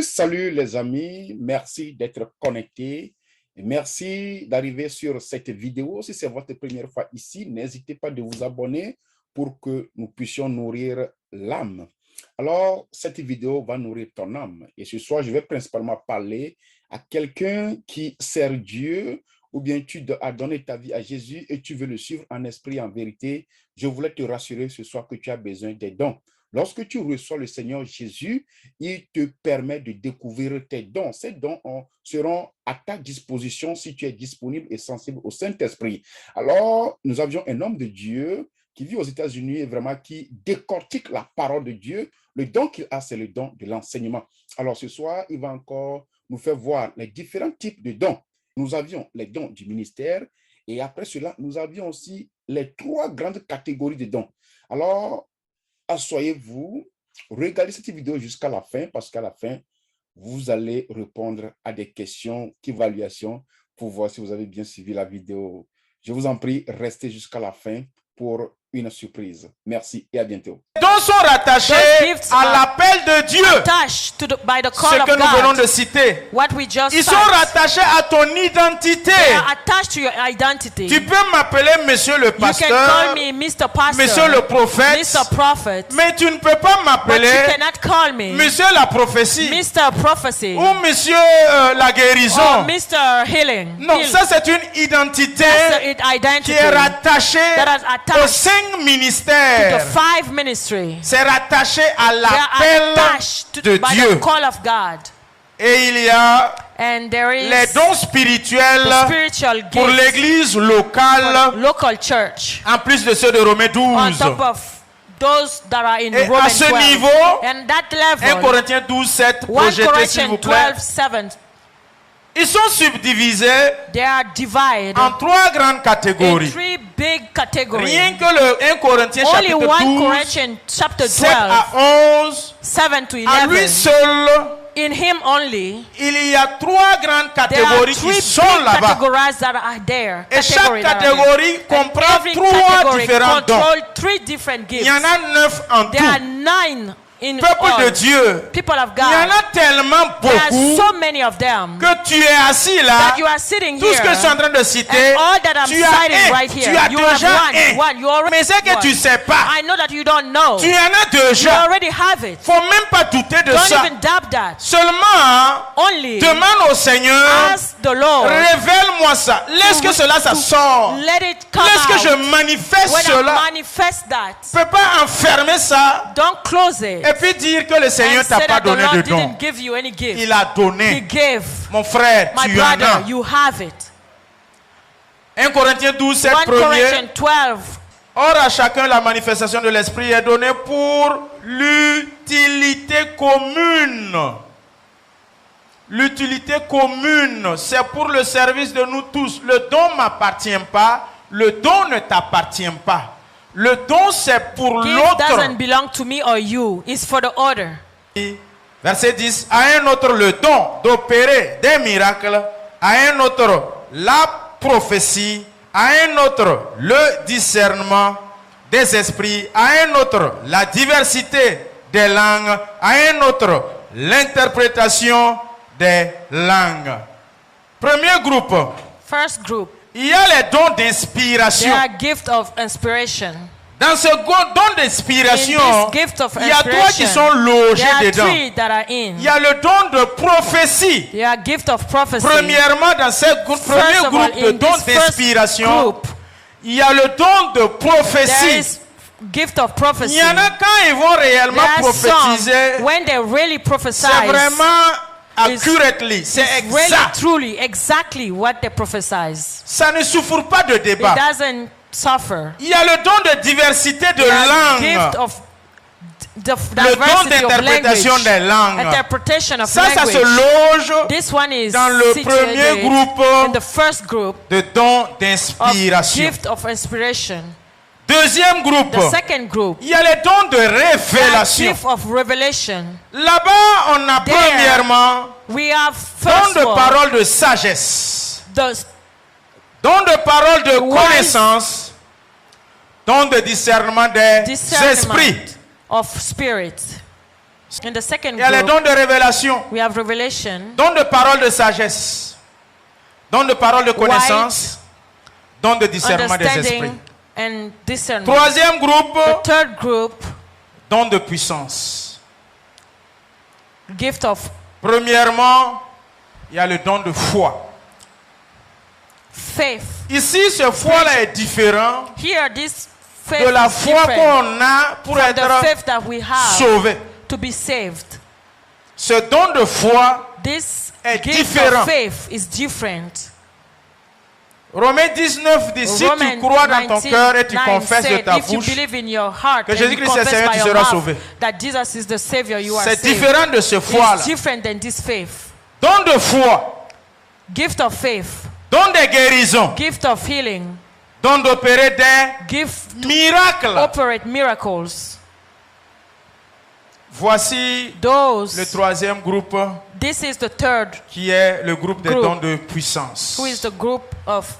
Salut les amis, merci d'être connectés. Merci d'arriver sur cette vidéo. Si c'est votre première fois ici, n'hésitez pas de vous abonner pour que nous puissions nourrir l'âme. Alors, cette vidéo va nourrir ton âme. Et ce soir, je vais principalement parler à quelqu'un qui sert Dieu ou bien tu as donné ta vie à Jésus et tu veux le suivre en esprit et en vérité. Je voulais te rassurer ce soir que tu as besoin des dons. Lorsque tu reçois le Seigneur Jésus, il te permet de découvrir tes dons. Ces dons seront à ta disposition si tu es disponible et sensible au Saint-Esprit. Alors, nous avions un homme de Dieu qui vit aux États-Unis et vraiment qui décortique la parole de Dieu. Le don qu'il a, c'est le don de l'enseignement. Alors, ce soir, il va encore nous faire voir les différents types de dons. Nous avions les dons du ministère et après cela, nous avions aussi les 3 grandes catégories de dons. Alors, asseyez-vous, regardez cette vidéo jusqu'à la fin parce qu'à la fin, vous allez répondre à des questions d'évaluation pour voir si vous avez bien suivi la vidéo. Je vous en prie, restez jusqu'à la fin pour une surprise. Merci et à bientôt. Les dons sont rattachés à l'appel de Dieu. Ce que nous venons de citer. Ils sont rattachés à ton identité. Tu peux m'appeler monsieur le pasteur, monsieur le prophète, mais tu ne peux pas m'appeler monsieur la prophétie ou monsieur la guérison. Non, ça c'est une identité qui est rattachée aux 5 ministères. C'est rattaché à l'appel de Dieu. Et il y a les dons spirituels pour l'église locale, en plus de ceux de Romains 12. Et à ce niveau, 1 Corinthiens 12, 7, projetez s'il vous plaît. Ils sont subdivisés en 3 grandes catégories. Rien que le 1 Corinthiens chapitre 12, 7 à 11, à lui seul, il y a 3 grandes catégories qui sont là-bas. Et chaque catégorie comprend 3 différents dons. Il y en a 9 en tout. Peuple de Dieu, il y en a tellement beaucoup que tu es assis là, tout ce que je suis en train de citer, tu as déjà un. Mais c'est que tu ne sais pas, tu en as déjà. Il ne faut même pas douter de ça. Seulement, demande au Seigneur, révèle-moi ça. Laisse que cela ça sorte. Laisse que je manifeste cela. Tu ne peux pas enfermer ça. Et puis dire que le Seigneur t'a pas donné de don. Il a donné. Mon frère, tu en as. 1 Corinthiens 12, 7 premier. Or à chacun la manifestation de l'Esprit est donnée pour l'utilité commune. L'utilité commune, c'est pour le service de nous tous. Le don ne m'appartient pas. Le don ne t'appartient pas. Le don c'est pour l'autre. Doesn't belong to me or you. It's for the other. Verset 10. À un autre le don d'opérer des miracles. À un autre la prophétie. À un autre le discernement des esprits. À un autre la diversité des langues. À un autre l'interprétation des langues. Premier groupe. First group. Il y a les dons d'inspiration. Dans ce don d'inspiration, il y a 3 qui sont logés dedans. Il y a le don de prophétie. Premièrement, dans ce premier groupe de dons d'inspiration, il y a le don de prophétie. Il y en a quand ils vont réellement prophétiser. C'est vraiment accurately, c'est exact. Truly, exactly what they prophesize. Ça ne souffre pas de débat. It doesn't suffer. Il y a le don de diversité de langues. Le don d'interprétation des langues. Ça se loge dans le premier groupe de dons d'inspiration. Deuxième groupe, il y a les dons de révélation. Là-bas, on a premièrement don de parole de sagesse, don de parole de connaissance, don de discernement des esprits. In the second Il y a les group, dons de révélation, we have revelation, dons de parole de sagesse, dons de parole de connaissance, dons de discernement des esprits. understanding, and discernment. Troisième groupe, The third group, dons de puissance. gift of Premièrement, il y a le don de foi. faith. Ici, ce foi-là est différent Here, this faith de la is foi different qu'on a pour from the être faith that we have sauvé. to be saved. Ce don de foi This est gift différent. of faith is different. Romains 19 dit, si tu Romans crois dans ton 19 cœur et tu confesses de said, ta if you bouche believe in your heart que and Jésus-Christ you est confess Seigneur, by tu your seras mouth sauvé. that Jesus is the Savior, you are C'est saved. différent de ce foi-là. It's different than this faith. Don de foi, Gift of faith, don de guérison, gift of healing, don d'opérer des gift to miracles. operate miracles. Voici le Those, troisième groupe this is the third, qui est le groupe des Group. dons de puissance. who is the group of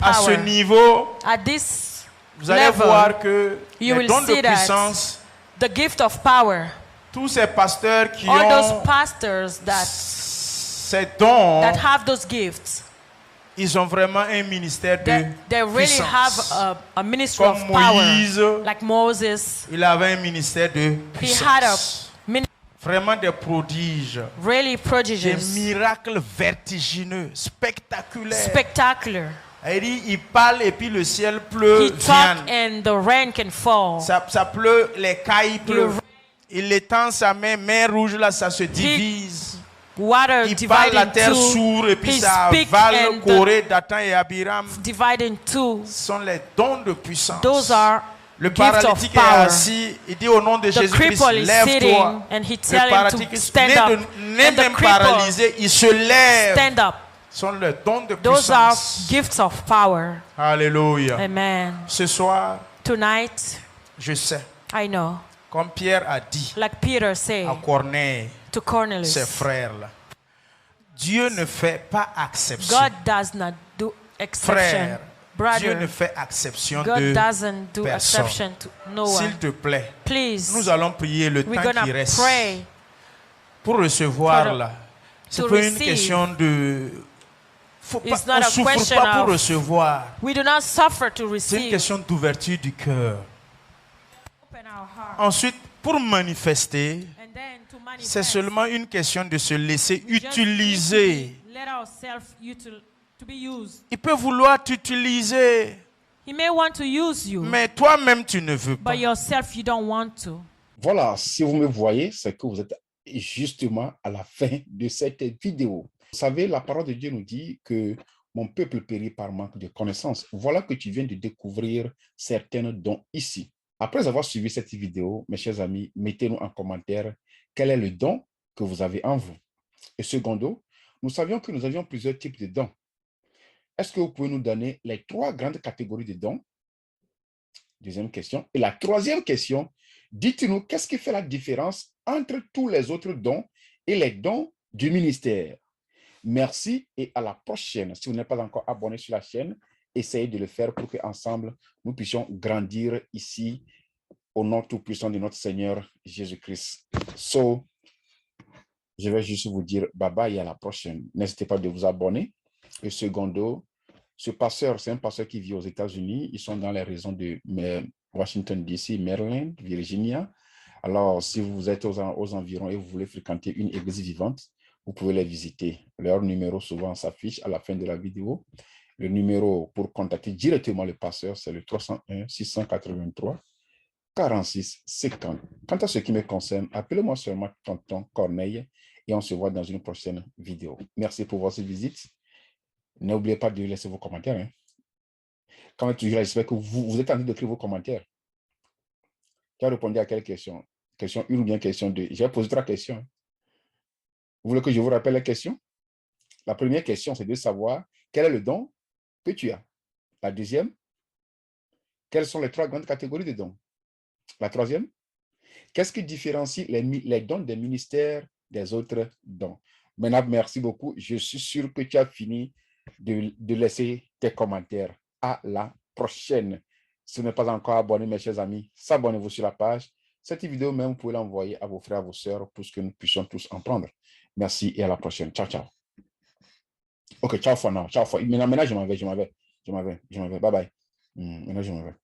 À ce power. niveau, At this vous allez level, voir que you les will dons de see that puissance, the gift of power, tous ces pasteurs qui all those ont pastors ces dons, that have those gifts, ils ont vraiment un ministère de they really have puissance. a ministry Comme of power. Moïse, Like Moses, il avait un ministère de he had a puissance. Vraiment des prodiges, really des prodigious, miracles vertigineux, spectaculaires. spectacular. Il dit, il parle et puis le ciel pleut, He talk viande. and the rain can fall. Ça pleut, les cailles pleuvent. rain- Il étend sa main rouge là, ça se divise. Water Il parle, la divide terre in two. s'ouvre et puis He ça speak avale and Corée, Dathan et Abiram. divide in two. Ce sont les dons de puissance. Those are Le gifts of paralytique est power. assis, il dit au nom de The Jésus-Christ, cripple is sitting lève-toi. and he Le tell him paralytique to stand up. n'est And the même cripple paralysé, il se lève. stand up. Ce sont les dons de Those are puissance. gifts of power. Alléluia. Amen. Ce soir, Tonight, je sais, I know, comme Pierre a dit like Peter said à Corneille, to Cornelius, ses frères-là, Dieu ne fait pas exception. God does not do exception. Frère, Dieu ne Brother, fait exception God de doesn't do personne. exception to no S'il one. te plaît, Please, nous allons prier le we're temps qui gonna reste pray pour recevoir for the- là. C'est to pas une receive. question de... Faut pas, It's not on ne a souffre question pas pour of- recevoir. We do not suffer to C'est une receive. question d'ouverture du cœur. Open our heart. Ensuite, pour manifester, And then to c'est manifest, seulement une question de se laisser we just need to utiliser. let ourselves to be used. Il peut vouloir t'utiliser, He may want to use you, mais toi-même tu ne veux pas. but yourself you don't want to. Voilà, si vous me voyez, c'est que vous êtes justement à la fin de cette vidéo. Vous savez, la parole de Dieu nous dit que mon peuple périt par manque de connaissances. Voilà que tu viens de découvrir certains dons ici. Après avoir suivi cette vidéo, mes chers amis, mettez-nous en commentaire quel est le don que vous avez en vous. Et secondo, nous savions que nous avions plusieurs types de dons. Est-ce que vous pouvez nous donner les 3 grandes catégories de dons? Deuxième question. Et la troisième question, dites-nous qu'est-ce qui fait la différence entre tous les autres dons et les dons du ministère? Merci et à la prochaine. Si vous n'êtes pas encore abonné sur la chaîne, essayez de le faire pour qu'ensemble, nous puissions grandir ici au nom tout-puissant de notre Seigneur Jésus-Christ. Je vais juste vous dire bye bye et à la prochaine. N'hésitez pas de vous abonner. Et secondo, ce pasteur, c'est un pasteur qui vit aux États-Unis. Ils sont dans les régions de Washington, D.C., Maryland, Virginia. Alors, si vous êtes aux environs et vous voulez fréquenter une église vivante, vous pouvez les visiter. Leur numéro souvent s'affiche à la fin de la vidéo. Le numéro pour contacter directement le pasteur, c'est le 301 683 46 50. Quant à ce qui me concerne, appelez-moi seulement Tonton Corneille et on se voit dans une prochaine vidéo. Merci pour votre visite. N'oubliez pas de laisser vos commentaires. Hein. Quand même, toujours, j'espère que vous êtes en train d'écrire vos commentaires. Tu as répondu à quelle question? Question 1 ou bien question 2? J'ai posé 3 questions. Vous voulez que je vous rappelle les questions? La première question, c'est de savoir quel est le don que tu as. La deuxième, quelles sont les 3 grandes catégories de dons? La troisième, qu'est-ce qui différencie les dons des ministères des autres dons? Maintenant, merci beaucoup. Je suis sûr que tu as fini de laisser tes commentaires. À la prochaine. Si vous n'êtes pas encore abonné, mes chers amis, abonnez-vous sur la page. Cette vidéo même, vous pouvez l'envoyer à vos frères, à vos sœurs pour que nous puissions tous en prendre. Merci et à la prochaine. Ciao, ciao. Ok, ciao for now. Ciao for. Maintenant, je m'en vais. Bye bye. Maintenant, je m'en vais.